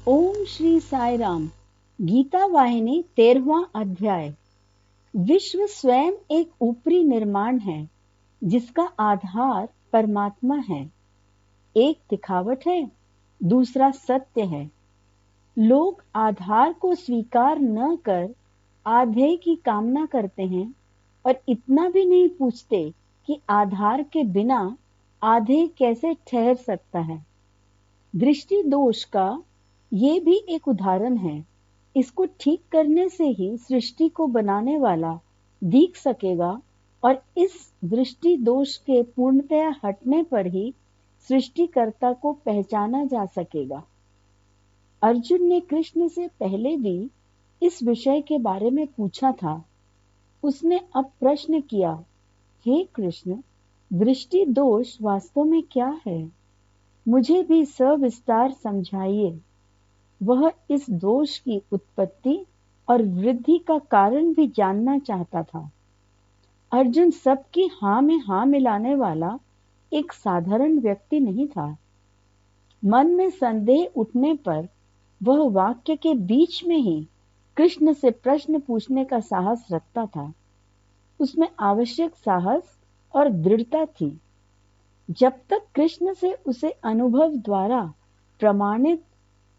ओम श्री साई राम। गीता वाहिनी 13वां अध्याय। विश्व स्वयं एक ऊपरी निर्माण है जिसका आधार परमात्मा है। एक दिखावट है, दूसरा सत्य है। लोग आधार को स्वीकार न कर आधे की कामना करते हैं और इतना भी नहीं पूछते कि आधार के बिना आधे कैसे ठहर सकता है। दृष्टि दोष का ये भी एक उदाहरण है। इसको ठीक करने से ही सृष्टि को बनाने वाला दिख सकेगा और इस दृष्टि दोष के पूर्णतया हटने पर ही सृष्टिकर्ता को पहचाना जा सकेगा। अर्जुन ने कृष्ण से पहले भी इस विषय के बारे में पूछा था। उसने अब प्रश्न किया, हे कृष्ण, दृष्टि दोष वास्तव में क्या है? मुझे भी सविस्तार समझाइए। वह इस दोष की उत्पत्ति और वृद्धि का कारण भी जानना चाहता था। अर्जुन सबकी हाँ में हाँ मिलाने वाला एक साधारण व्यक्ति नहीं था। मन में संदेह उठने पर वह वाक्य के बीच में ही कृष्ण से प्रश्न पूछने का साहस रखता था। उसमें आवश्यक साहस और दृढ़ता थी। जब तक कृष्ण से उसे अनुभव द्वारा प्रमाणित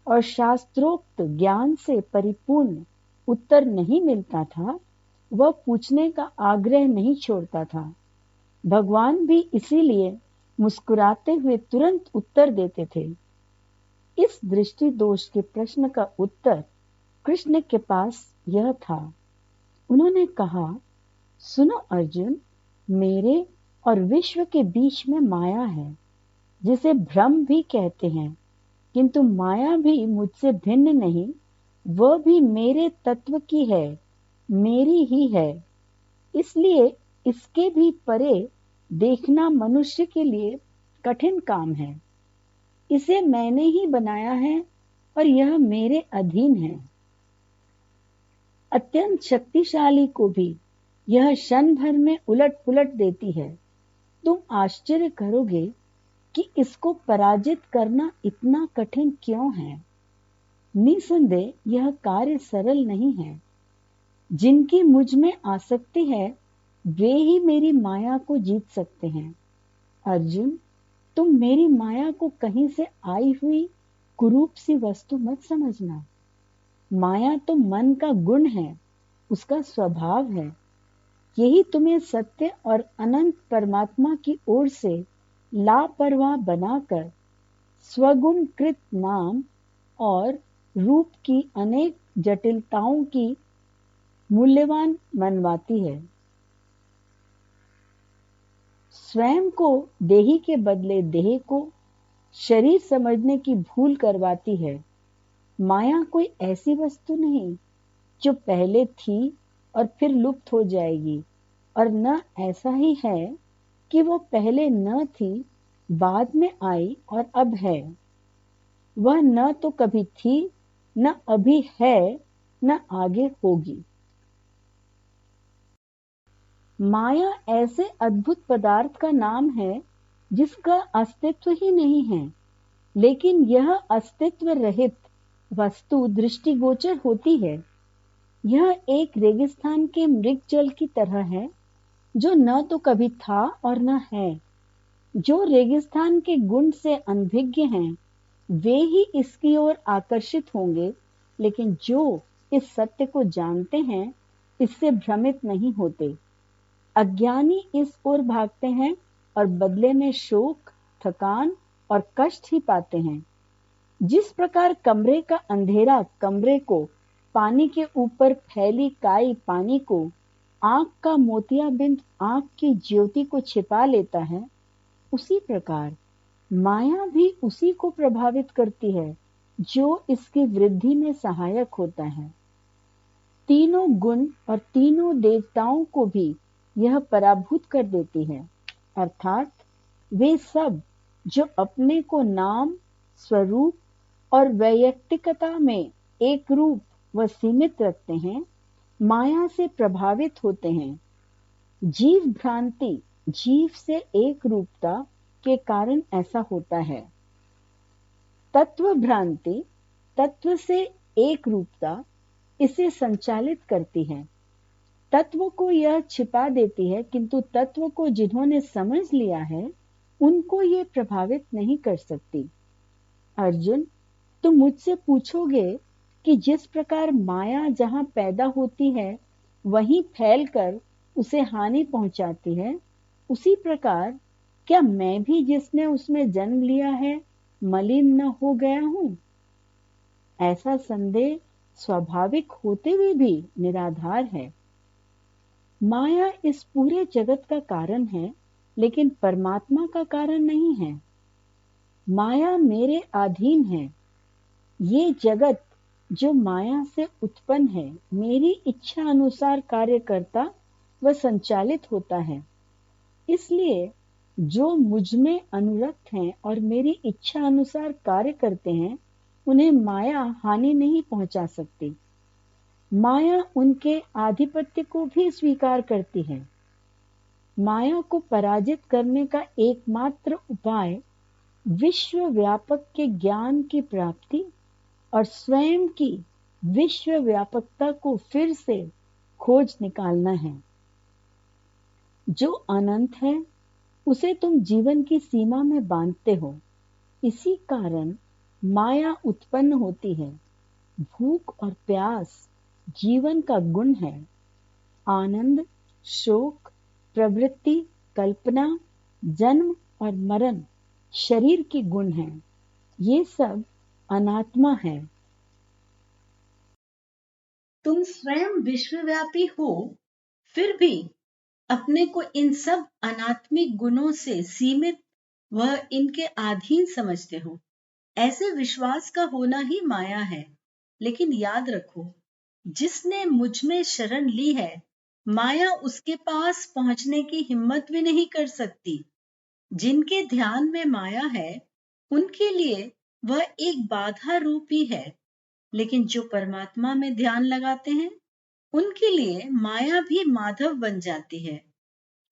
और शास्त्रोक्त ज्ञान से परिपूर्ण उत्तर नहीं मिलता था, वह पूछने का आग्रह नहीं छोड़ता था। भगवान भी इसीलिए मुस्कुराते हुए तुरंत उत्तर देते थे। इस दृष्टि दोष के प्रश्न का उत्तर कृष्ण के पास यह था। उन्होंने कहा, सुनो अर्जुन, मेरे और विश्व के बीच में माया है, जिसे भ्रम भी कहते हैं। किंतु माया भी मुझसे भिन्न नहीं, वह भी मेरे तत्व की है, मेरी ही है। इसलिए इसके भी परे देखना मनुष्य के लिए कठिन काम है। इसे मैंने ही बनाया है और यह मेरे अधीन है। अत्यंत शक्तिशाली को भी यह क्षण भर में उलट पुलट देती है। तुम आश्चर्य करोगे कि इसको पराजित करना इतना कठिन क्यों है। निसंदेह यह कार्य सरल नहीं है। जिनकी मुझ में आसक्ति है वे ही मेरी माया को जीत सकते हैं। अर्जुन, तुम मेरी माया को कहीं से आई हुई कुरूप सी वस्तु मत समझना। माया तो मन का गुण है, उसका स्वभाव है। यही तुम्हें सत्य और अनंत परमात्मा की ओर से लापरवाह बनाकर स्वगुण कृत नाम और रूप की अनेक जटिलताओं की मूल्यवान मनवाती है। स्वयं को देही के बदले देह को शरीर समझने की भूल करवाती है। माया कोई ऐसी वस्तु नहीं जो पहले थी और फिर लुप्त हो जाएगी, और न ऐसा ही है कि वो पहले न थी, बाद में आई और अब है। वह न तो कभी थी, न अभी है, न आगे होगी। माया ऐसे अद्भुत पदार्थ का नाम है जिसका अस्तित्व ही नहीं है, लेकिन यह अस्तित्व रहित वस्तु दृष्टिगोचर होती है। यह एक रेगिस्तान के मृग जल की तरह है, जो न तो कभी था और न है। जो रेगिस्तान के गुण से अनभिज्ञ हैं, वे ही इसकी ओर आकर्षित होंगे, लेकिन जो इस सत्य को जानते हैं, इससे भ्रमित नहीं होते। अज्ञानी इस ओर भागते हैं और बदले में शोक, थकान और कष्ट ही पाते हैं। जिस प्रकार कमरे का अंधेरा कमरे को, पानी के ऊपर फैली काई पानी को, आंख का मोतियाबिंद आंख की ज्योति को छिपा लेता है, उसी प्रकार माया भी उसी को प्रभावित करती है जो इसकी वृद्धि में सहायक होता है। तीनों गुण और तीनों देवताओं को भी यह पराभूत कर देती है, अर्थात वे सब जो अपने को नाम, स्वरूप और वैयक्तिकता में एक रूप व सीमित रखते हैं, माया से प्रभावित होते हैं। जीव भ्रांति, जीव से एक रूपता के कारण ऐसा होता है। तत्व भ्रांति तत्व से एक रूपता इसे संचालित करती है। तत्व को यह छिपा देती है, किंतु तत्व को जिन्होंने समझ लिया है उनको ये प्रभावित नहीं कर सकती। अर्जुन, तुम मुझसे पूछोगे कि जिस प्रकार माया जहां पैदा होती है वहीं फैलकर उसे हानि पहुंचाती है, उसी प्रकार क्या मैं भी जिसने उसमें जन्म लिया है मलिन न हो गया हूं? ऐसा संदेह स्वाभाविक होते हुए भी निराधार है। माया इस पूरे जगत का कारण है, लेकिन परमात्मा का कारण नहीं है। माया मेरे अधीन है। ये जगत जो माया से उत्पन्न है मेरी इच्छा अनुसार कार्य करता व संचालित होता है। इसलिए जो मुझ में अनुरक्त हैं और मेरी इच्छा अनुसार कार्य करते हैं उन्हें माया हानि नहीं पहुंचा सकती। माया उनके आधिपत्य को भी स्वीकार करती है। माया को पराजित करने का एकमात्र उपाय विश्व व्यापक के ज्ञान की प्राप्ति और स्वयं की विश्व व्यापकता को फिर से खोज निकालना है। जो अनंत है उसे तुम जीवन की सीमा में बांधते हो। इसी कारण माया उत्पन्न होती है। भूख और प्यास जीवन का गुण है। आनंद, शोक, प्रवृत्ति, कल्पना, जन्म और मरण शरीर के गुण हैं। ये सब अनात्मा है। तुम स्वयं विश्वव्यापी हो, फिर भी अपने को इन सब अनात्मिक गुणों से सीमित व इनके अधीन समझते हो। ऐसे विश्वास का होना ही माया है। लेकिन याद रखो, जिसने मुझ में शरण ली है, माया उसके पास पहुंचने की हिम्मत भी नहीं कर सकती। जिनके ध्यान में माया है, उनके लिए वह एक बाधा रूप ही है। लेकिन जो परमात्मा में ध्यान लगाते हैं, उनके लिए माया भी माधव बन जाती है।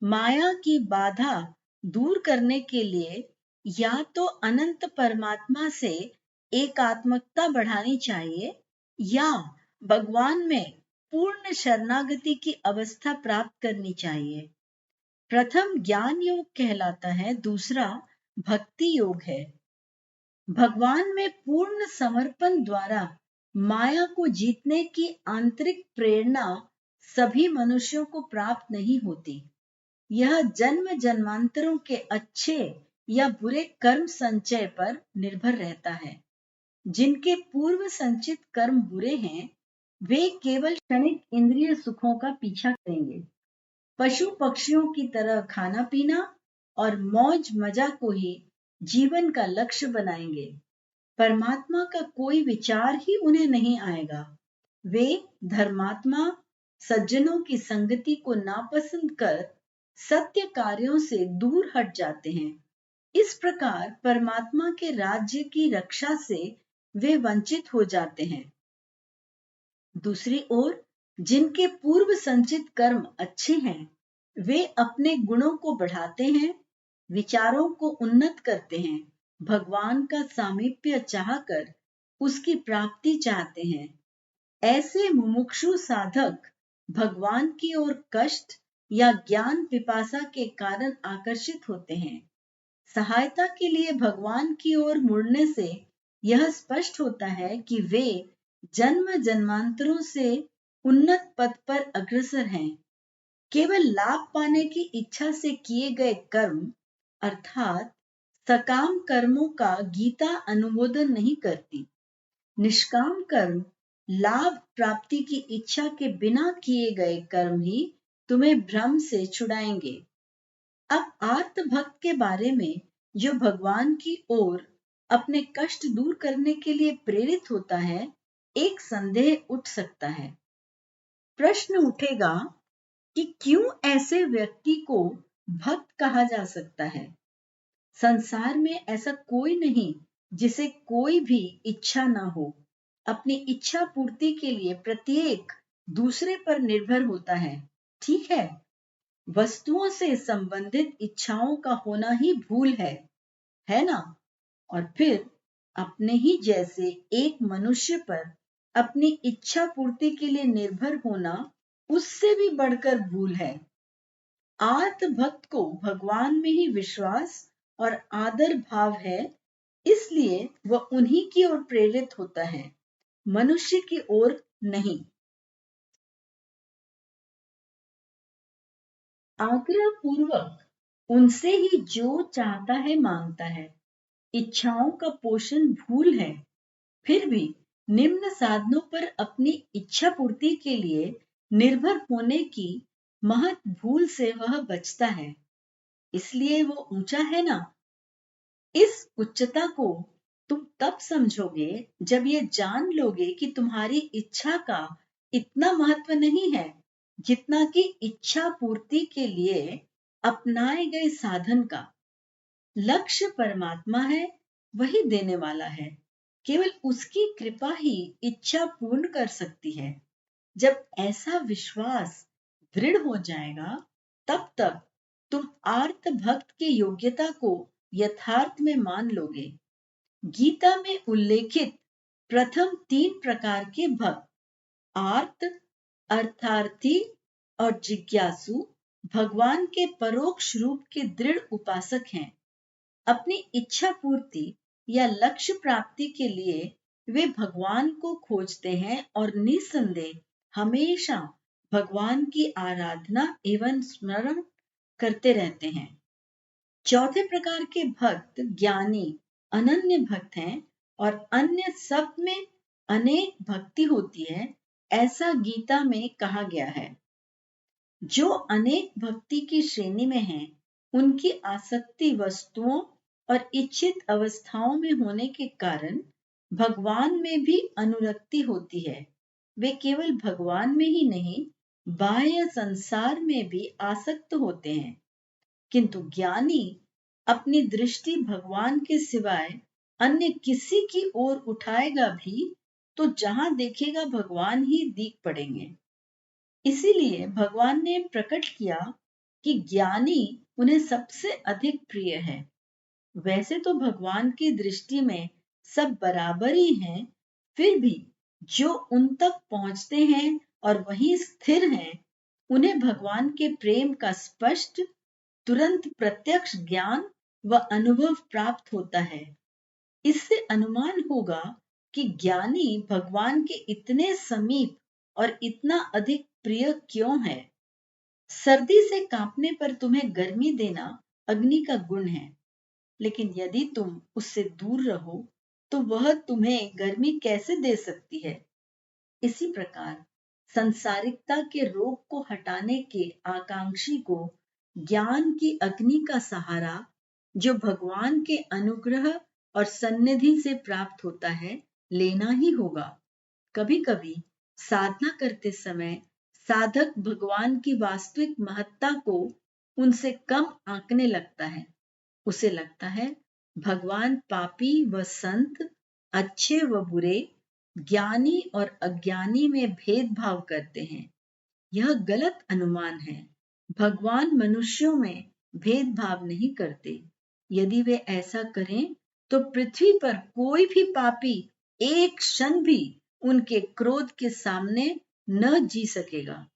माया की बाधा दूर करने के लिए या तो अनंत परमात्मा से एकात्मकता बढ़ानी चाहिए या भगवान में पूर्ण शरणागति की अवस्था प्राप्त करनी चाहिए। प्रथम ज्ञान योग कहलाता है, दूसरा भक्ति योग है। भगवान में पूर्ण समर्पण द्वारा माया को जीतने की आंतरिक प्रेरणा सभी मनुष्यों को प्राप्त नहीं होती। यह जन्म जन्मांतरों के अच्छे या बुरे कर्म संचय पर निर्भर रहता है। जिनके पूर्व संचित कर्म बुरे हैं, वे केवल क्षणिक इंद्रिय सुखों का पीछा करेंगे। पशु पक्षियों की तरह खाना पीना और मौज मजा को ही जीवन का लक्ष्य बनाएंगे। परमात्मा का कोई विचार ही उन्हें नहीं आएगा। वे धर्मात्मा सज्जनों की संगति को नापसंद कर सत्य कार्यों से दूर हट जाते हैं। इस प्रकार परमात्मा के राज्य की रक्षा से वे वंचित हो जाते हैं। दूसरी ओर जिनके पूर्व संचित कर्म अच्छे हैं, वे अपने गुणों को बढ़ाते हैं, विचारों को उन्नत करते हैं, भगवान का सामीप्य चाहकर उसकी प्राप्ति चाहते हैं। ऐसे मुमुक्षु साधक भगवान की ओर कष्ट या ज्ञान पिपासा के कारण आकर्षित होते हैं। सहायता के लिए भगवान की ओर मुड़ने से यह स्पष्ट होता है कि वे जन्म जन्मांतरों से उन्नत पद पर अग्रसर हैं। केवल लाभ पाने की इच्छा से किए गए कर्म अर्थात सकाम कर्मों का गीता अनुमोदन नहीं करती। निष्काम कर्म लाभ प्राप्ति की इच्छा के बिना किए गए कर्म ही तुम्हें भ्रम से छुड़ाएंगे। अब आर्त भक्त के बारे में जो भगवान की ओर अपने कष्ट दूर करने के लिए प्रेरित होता है, एक संदेह उठ सकता है। प्रश्न उठेगा कि क्यों ऐसे व्यक्ति को भक्त कहा जा सकता है? संसार में ऐसा कोई नहीं जिसे कोई भी इच्छा ना हो। अपनी इच्छा पूर्ति के लिए प्रत्येक दूसरे पर निर्भर होता है। ठीक है, वस्तुओं से संबंधित इच्छाओं का होना ही भूल है ना? और फिर अपने ही जैसे एक मनुष्य पर अपनी इच्छा पूर्ति के लिए निर्भर होना उससे भी बढ़कर भूल है। आर्त भक्त को भगवान में ही विश्वास और आदर भाव है, इसलिए वह उन्हीं की ओर प्रेरित होता है, मनुष्य की ओर नहीं। आग्रह पूर्वक उनसे ही जो चाहता है मांगता है। इच्छाओं का पोषण भूल है, फिर भी निम्न साधनों पर अपनी इच्छा पूर्ति के लिए निर्भर होने की महत भूल से वह बचता है, इसलिए वो ऊंचा है ना। इस उच्चता को तुम तब समझोगे जब ये जान लोगे कि तुम्हारी इच्छा का इतना महत्व नहीं है जितना कि इच्छा पूर्ति के लिए अपनाए गए साधन का। लक्ष्य परमात्मा है, वही देने वाला है, केवल उसकी कृपा ही इच्छा पूर्ण कर सकती है। जब ऐसा विश्वास दृढ़ हो जाएगा, तब तुम आर्त भक्त की योग्यता को यथार्थ में मान लोगे। गीता में उल्लेखित प्रथम 3 प्रकार के भक्त, आर्त, अर्थार्थी और जिज्ञासु, भगवान के परोक्ष रूप के दृढ़ उपासक हैं। अपनी इच्छा पूर्ति या लक्ष्य प्राप्ति के लिए वे भगवान को खोजते हैं और निस्संदेह हमेशा भगवान की आराधना एवं स्मरण करते रहते हैं। चौथे प्रकार के भक्त ज्ञानी अनन्य भक्त हैं और अन्य सब में अनेक भक्ति होती है, ऐसा गीता में कहा गया है। जो अनेक भक्ति की श्रेणी में हैं, उनकी आसक्ति वस्तुओं और इच्छित अवस्थाओं में होने के कारण भगवान में भी अनुरक्ति होती है। वे केवल भगवान में ही नहीं, बाह्य संसार में भी आसक्त होते हैं। किंतु ज्ञानी अपनी दृष्टि भगवान के सिवाय अन्य किसी की ओर उठाएगा भी तो जहां देखेगा भगवान ही दिख पड़ेंगे। इसीलिए भगवान ने प्रकट किया कि ज्ञानी उन्हें सबसे अधिक प्रिय है। वैसे तो भगवान की दृष्टि में सब बराबर ही हैं, फिर भी जो उन तक पहुंचते हैं और वहीं स्थिर हैं, उन्हें भगवान के प्रेम का स्पष्ट, तुरंत प्रत्यक्ष ज्ञान व अनुभव प्राप्त होता है। इससे अनुमान होगा कि ज्ञानी भगवान के इतने समीप और इतना अधिक प्रिय क्यों है। सर्दी से कांपने पर तुम्हें गर्मी देना अग्नि का गुण है, लेकिन यदि तुम उससे दूर रहो तो वह तुम्हें गर्मी कैसे दे सकती है। इसी प्रकार संसारिकता के रोग को हटाने के आकांक्षी को ज्ञान की अग्नि का सहारा, जो भगवान के अनुग्रह और सन्निधि से प्राप्त होता है, लेना ही होगा। कभी कभी साधना करते समय साधक भगवान की वास्तविक महत्ता को उनसे कम आंकने लगता है। उसे लगता है भगवान पापी व संत, अच्छे व बुरे, ज्ञानी और अज्ञानी में भेदभाव करते हैं। यह गलत अनुमान है। भगवान मनुष्यों में भेदभाव नहीं करते। यदि वे ऐसा करें तो पृथ्वी पर कोई भी पापी एक क्षण भी उनके क्रोध के सामने न जी सकेगा।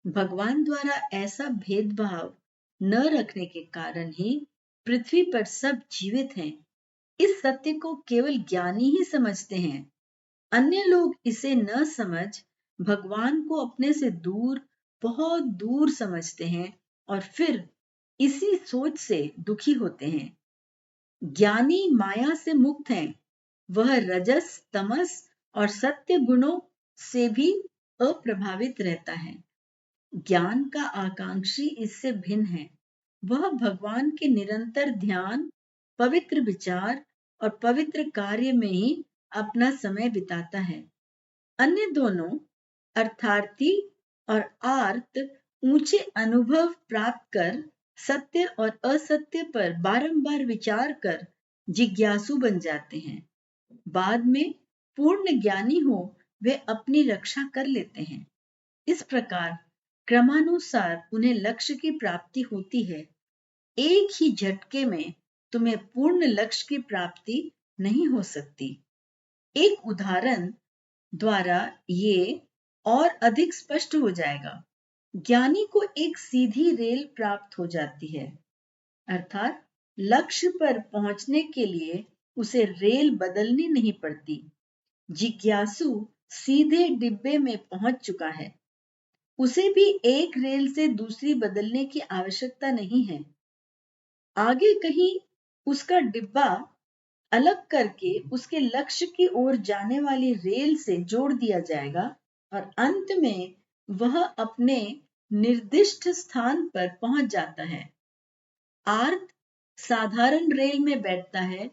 भगवान द्वारा ऐसा भेदभाव न रखने के कारण ही पृथ्वी पर सब जीवित हैं। इस सत्य को केवल ज्ञानी ही समझते हैं। अन्य लोग इसे न समझ भगवान को अपने से दूर, बहुत दूर समझते हैं और फिर इसी सोच से दुखी होते हैं। ज्ञानी माया से मुक्त है। वह रजस, तमस और सत्य गुणों से भी अप्रभावित रहता है। ज्ञान का आकांक्षी इससे भिन्न है। वह भगवान के निरंतर ध्यान, पवित्र विचार और पवित्र कार्य में ही अपना समय बिताता है। अन्य दोनों, अर्थार्थी और आर्त, ऊंचे अनुभव प्राप्त कर सत्य और असत्य पर बारंबार विचार कर जिज्ञासु बन जाते हैं। बाद में पूर्ण ज्ञानी हो वे अपनी रक्षा कर लेते हैं। इस प्रकार क्रमानुसार उन्हें लक्ष्य की प्राप्ति होती है। एक ही झटके में तुम्हें पूर्ण लक्ष्य की प्राप्ति नहीं हो सकती। एक उदाहरण द्वारा ये और अधिक स्पष्ट हो जाएगा। ज्ञानी को एक सीधी रेल प्राप्त हो जाती है, अर्थात लक्ष्य पर पहुंचने के लिए उसे रेल बदलनी नहीं पड़ती। जिज्ञासु सीधे डिब्बे में पहुंच चुका है, उसे भी एक रेल से दूसरी बदलने की आवश्यकता नहीं है। आगे कहीं उसका डिब्बा अलग करके उसके लक्ष्य की ओर जाने वाली रेल से जोड़ दिया जाएगा और अंत में वह अपने निर्दिष्ट स्थान पर पहुंच जाता है। आर्थ साधारण रेल में बैठता है,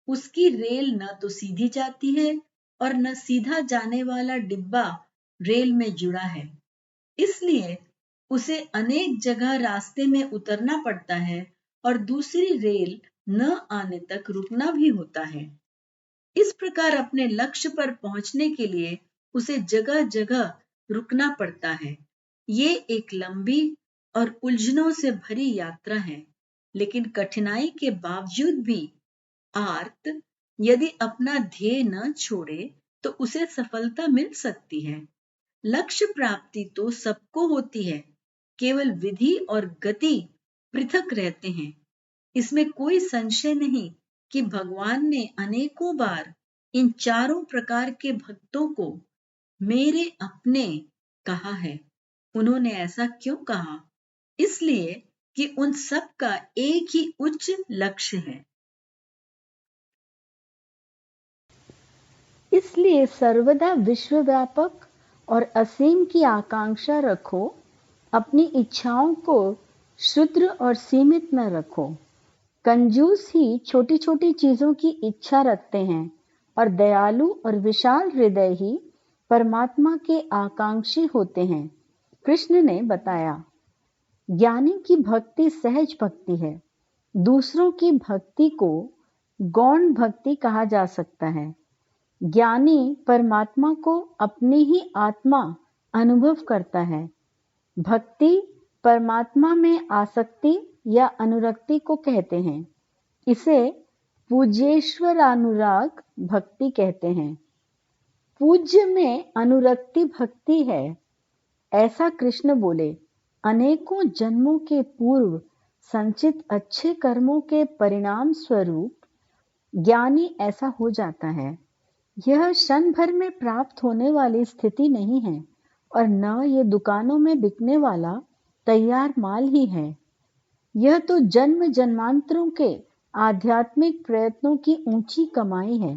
उसकी रेल न तो सीधी जाती है और न सीधा जाने वाला डिब्बा रेल में जुड़ा है, इसलिए उसे अनेक जगह रास्ते में उतरना पड़ता है और दूसरी रेल न आने तक रुकना भी होता है। इस प्रकार अपने लक्ष्य पर पहुंचने के लिए उसे जगह जगह रुकना पड़ता है। ये एक लंबी और उलझनों से भरी यात्रा है, लेकिन कठिनाई के बावजूद भी आर्त यदि अपना ध्येय न छोड़े तो उसे सफलता मिल सकती है। लक्ष्य प्राप्ति तो सबको होती है, केवल विधि और गति पृथक रहते हैं। इसमें कोई संशय नहीं कि भगवान ने अनेकों बार इन चारों प्रकार के भक्तों को मेरे अपने कहा है। उन्होंने ऐसा क्यों कहा? इसलिए कि उन सब का एक ही उच्च लक्ष्य है। इसलिए सर्वदा विश्वव्यापक और असीम की आकांक्षा रखो, अपनी इच्छाओं को क्षुद्र और सीमित न रखो। कंजूस ही छोटी छोटी चीजों की इच्छा रखते हैं और दयालु और विशाल हृदय ही परमात्मा के आकांक्षी होते हैं। कृष्ण ने बताया, ज्ञानी की भक्ति सहज भक्ति है। दूसरों की भक्ति को गौण भक्ति कहा जा सकता है। ज्ञानी परमात्मा को अपनी ही आत्मा अनुभव करता है। भक्ति परमात्मा में आसक्ति या अनुरक्ति को कहते हैं। इसे पूज्येश्वरानुराग भक्ति कहते हैं। पूज्य में अनुरक्ति भक्ति है, ऐसा कृष्ण बोले। अनेकों जन्मों के पूर्व संचित अच्छे कर्मों के परिणाम स्वरूप ज्ञानी ऐसा हो जाता है। यह क्षण भर में प्राप्त होने वाली स्थिति नहीं है और न ये दुकानों में बिकने वाला तैयार माल ही है। यह तो जन्म जन्मांतरों के आध्यात्मिक प्रयत्नों की ऊंची कमाई है।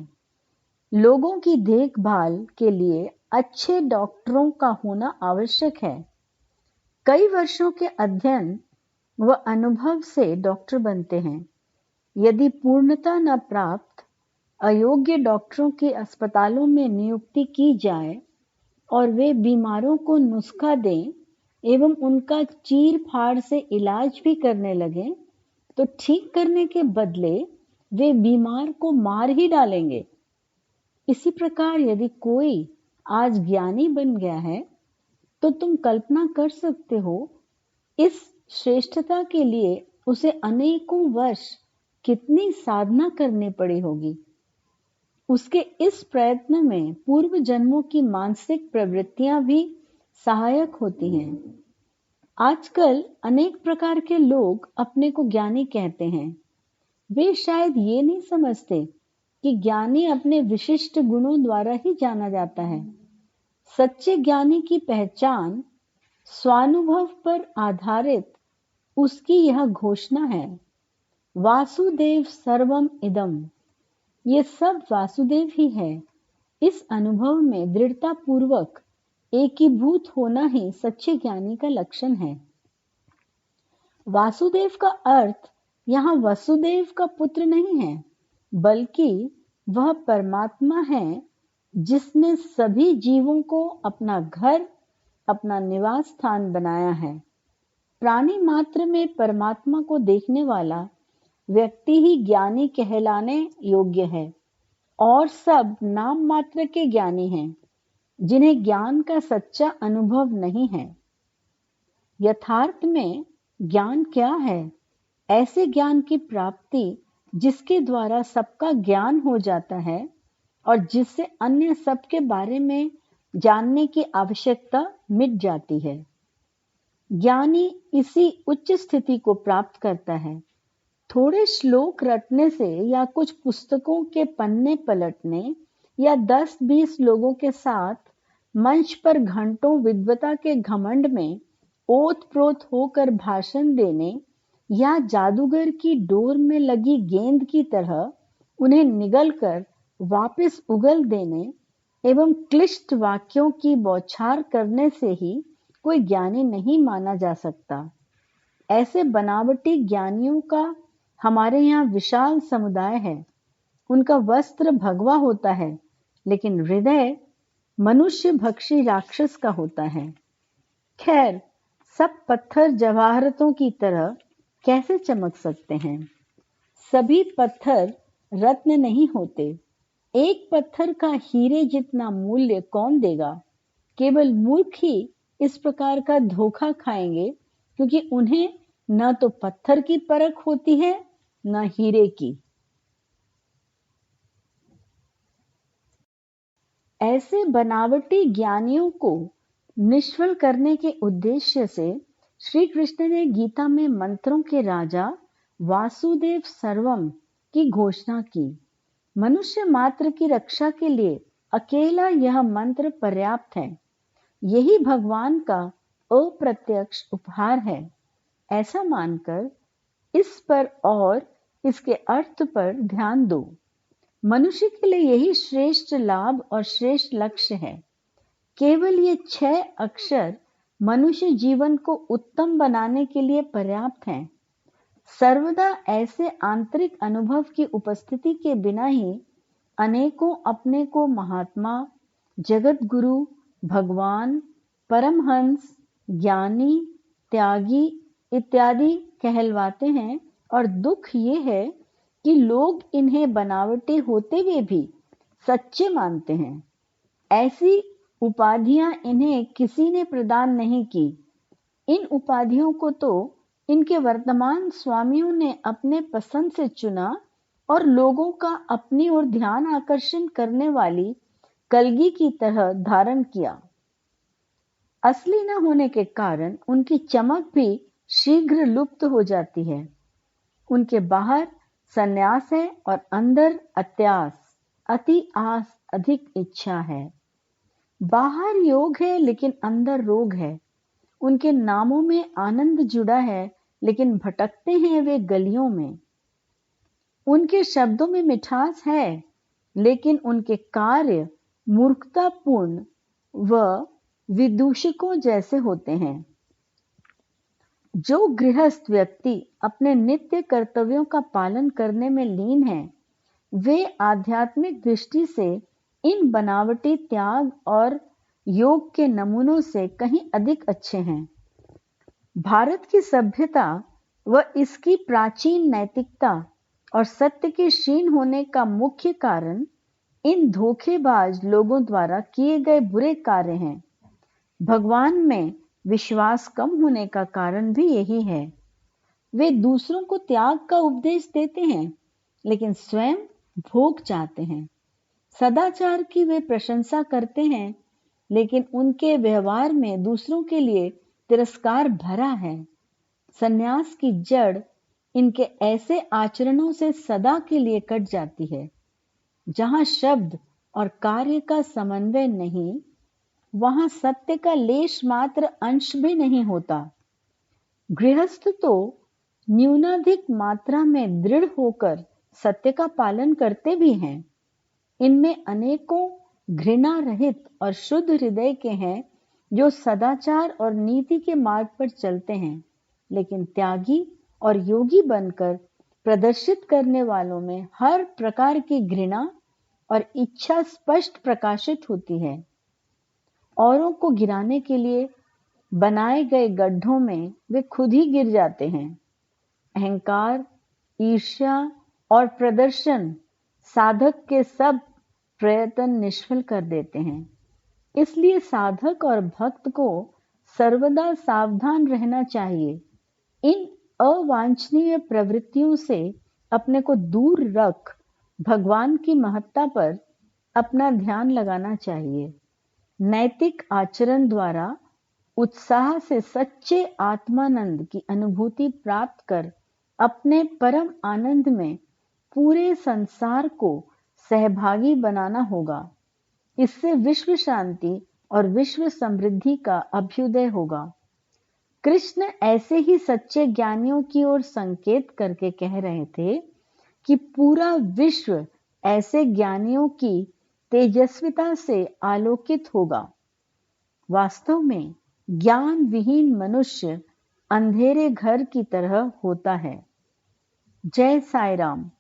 लोगों की देखभाल के लिए अच्छे डॉक्टरों का होना आवश्यक है। कई वर्षों के अध्ययन व अनुभव से डॉक्टर बनते हैं। यदि पूर्णता न प्राप्त अयोग्य डॉक्टरों की अस्पतालों में नियुक्ति की जाए और वे बीमारों को नुस्खा दें एवं उनका चीर फाड़ से इलाज भी करने लगे, तो ठीक करने के बदले वे बीमार को मार ही डालेंगे। इसी प्रकार यदि कोई आज ज्ञानी बन गया है तो तुम कल्पना कर सकते हो इस श्रेष्ठता के लिए उसे अनेकों वर्ष कितनी साधना करनी पड़ी होगी। उसके इस प्रयत्न में पूर्व जन्मों की मानसिक प्रवृत्तियां भी सहायक होती हैं। आजकल अनेक प्रकार के लोग अपने को ज्ञानी कहते हैं। वे शायद ये नहीं समझते कि ज्ञानी अपने विशिष्ट गुणों द्वारा ही जाना जाता है। सच्चे ज्ञानी की पहचान स्वानुभव पर आधारित उसकी यह घोषणा है, वासुदेव सर्वम इदम। ये सब वासुदेव ही है। इस अनुभव में दृढ़ता पूर्वक एकीभूत होना ही सच्चे ज्ञानी का लक्षण है। वासुदेव का अर्थ यहाँ वसुदेव का पुत्र नहीं है, बल्कि वह परमात्मा है जिसने सभी जीवों को अपना घर, अपना निवास स्थान बनाया है। प्राणी मात्र में परमात्मा को देखने वाला व्यक्ति ही ज्ञानी कहलाने योग्य है और सब नाम मात्र के ज्ञानी हैं, जिन्हें ज्ञान का सच्चा अनुभव नहीं है। यथार्थ में ज्ञान क्या है? ऐसे ज्ञान की प्राप्ति जिसके द्वारा सबका ज्ञान हो जाता है और जिससे अन्य सबके बारे में जानने की आवश्यकता मिट जाती है। ज्ञानी इसी उच्च स्थिति को प्राप्त करता है। थोड़े श्लोक रटने से या कुछ पुस्तकों के पन्ने पलटने या 10-20 लोगों के साथ मंच पर घंटों विद्वता के घमंड में ओत-प्रोत होकर भाषण देने या जादूगर की डोर में लगी गेंद की तरह उन्हें निगलकर वापस उगल देने एवं क्लिष्ट वाक्यों की बौछार करने से ही कोई ज्ञानी नहीं माना जा सकता। ऐसे बनावटी ज्ञानियों का हमारे यहाँ विशाल समुदाय है। उनका वस्त्र भगवा होता है, लेकिन हृदय मनुष्य भक्षी राक्षस का होता है। खैर, सब पत्थर जवाहरतों की तरह कैसे चमक सकते हैं? सभी पत्थर रत्न नहीं होते। एक पत्थर का हीरे जितना मूल्य कौन देगा? केवल मूर्ख ही इस प्रकार का धोखा खाएंगे, क्योंकि उन्हें न तो पत्थर की परख होती है न हीरे की। ऐसे बनावटी ज्ञानियों को निष्फल करने के उद्देश्य से श्री कृष्ण ने गीता में मंत्रों के राजा वासुदेव सर्वम की घोषणा की। मनुष्य मात्र की रक्षा के लिए अकेला यह मंत्र पर्याप्त है। यही भगवान का अप्रत्यक्ष उपहार है। ऐसा मानकर इस पर और इसके अर्थ पर ध्यान दो। मनुष्य के लिए यही श्रेष्ठ लाभ और श्रेष्ठ लक्ष्य है। केवल ये 6 अक्षर मनुष्य जीवन को उत्तम बनाने के लिए पर्याप्त हैं। सर्वदा ऐसे आंतरिक अनुभव की उपस्थिति के बिना ही अनेकों अपने को महात्मा, जगत गुरु, भगवान, परमहंस, ज्ञानी, त्यागी इत्यादि कहलवाते हैं और दुख ये है कि लोग इन्हें बनावटी होते हुए भी सच्चे मानते हैं। ऐसी उपाधियां इन्हें किसी ने प्रदान नहीं की। इन उपाधियों को तो इनके वर्तमान स्वामियों ने अपने पसंद से चुना और लोगों का अपनी ओर ध्यान आकर्षण करने वाली कलगी की तरह धारण किया। असली न होने के कारण उनकी चमक भी शीघ्र लुप्त हो जाती है। उनके बाहर सन्यास है और अंदर अत्यास, अति आस, अधिक इच्छा है। बाहर योग है लेकिन अंदर रोग है। उनके नामों में आनंद जुड़ा है, लेकिन भटकते हैं वे गलियों में। उनके शब्दों में मिठास है, लेकिन उनके कार्य मूर्खतापूर्ण व विदूषकों जैसे होते हैं। जो गृहस्थ व्यक्ति अपने नित्य कर्तव्यों का पालन करने में लीन है, वे आध्यात्मिक दृष्टि से इन बनावटी त्याग और योग के नमूनों से कहीं अधिक अच्छे हैं। भारत की सभ्यता व इसकी प्राचीन नैतिकता और सत्य के क्षीण होने का मुख्य कारण इन धोखेबाज लोगों द्वारा किए गए बुरे कार्य हैं। भगवान में विश्वास कम होने का कारण भी यही है। वे दूसरों को त्याग का उपदेश देते हैं, लेकिन स्वयं भोग चाहते हैं। सदाचार की वे प्रशंसा करते हैं, लेकिन उनके व्यवहार में दूसरों के लिए तिरस्कार भरा है। सन्यास की जड़ इनके ऐसे आचरणों से सदा के लिए कट जाती है। जहां शब्द और कार्य का समन्वय नहीं, वहां सत्य का लेश मात्र अंश भी नहीं होता। गृहस्थ तो न्यूनाधिक मात्रा में दृढ़ होकर सत्य का पालन करते भी हैं। इनमें अनेकों घृणा रहित और शुद्ध हृदय के हैं, जो सदाचार और नीति के मार्ग पर चलते हैं, लेकिन त्यागी और योगी बनकर प्रदर्शित करने वालों में हर प्रकार की घृणा और इच्छा स्पष्ट प्रकाशित होती है। औरों को गिराने के लिए बनाए गए गड्ढों में वे खुद ही गिर जाते हैं। अहंकार, ईर्ष्या और प्रदर्शन साधक के सब प्रयत्न निष्फल कर देते हैं। इसलिए साधक और भक्त को सर्वदा सावधान रहना चाहिए। इन अवांछनीय प्रवृत्तियों से अपने को दूर रख भगवान की महत्ता पर अपना ध्यान लगाना चाहिए। नैतिक आचरण द्वारा उत्साह से सच्चे आत्मानंद की अनुभूति प्राप्त कर अपने परम आनंद में पूरे संसार को सहभागी बनाना होगा। इससे विश्व शांति और विश्व समृद्धि का अभ्युदय होगा। कृष्ण ऐसे ही सच्चे ज्ञानियों की ओर संकेत करके कह रहे थे कि पूरा विश्व ऐसे ज्ञानियों की तेजस्विता से आलोकित होगा। वास्तव में ज्ञान विहीन मनुष्य अंधेरे घर की तरह होता है। जय साई राम।